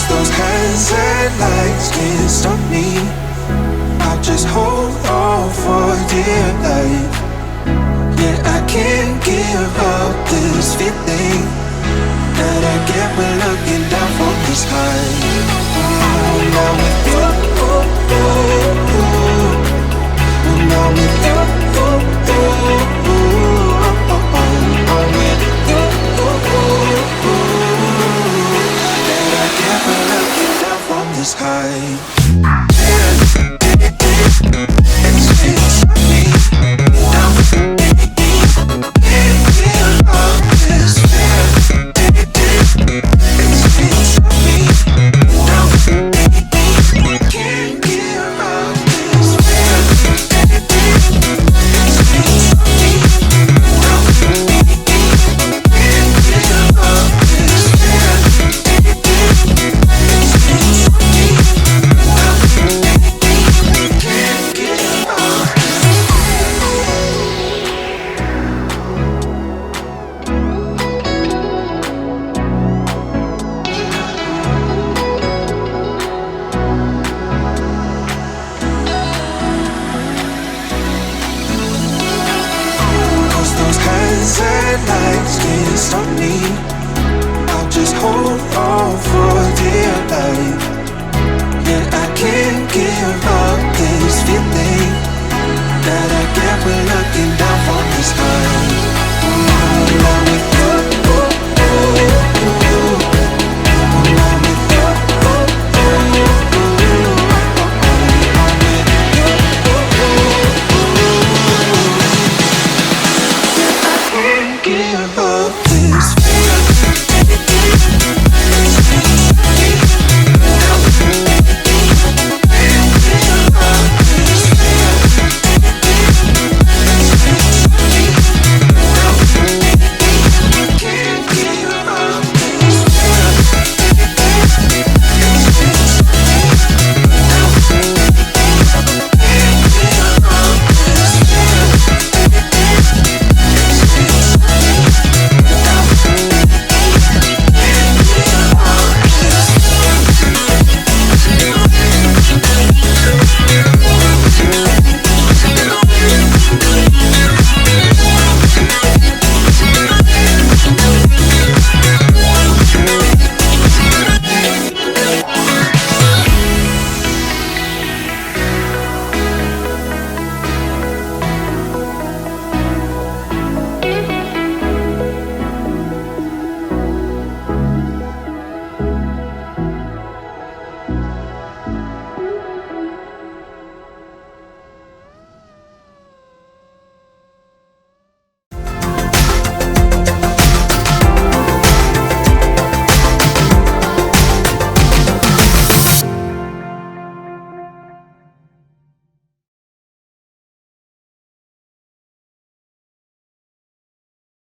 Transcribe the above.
those hands and lights can't stop me. I'll just hold on for dear life. Yeah, I can't give up this feeling that I get when looking down from the sky. Now with you, now with you, that I get when looking down from the sky.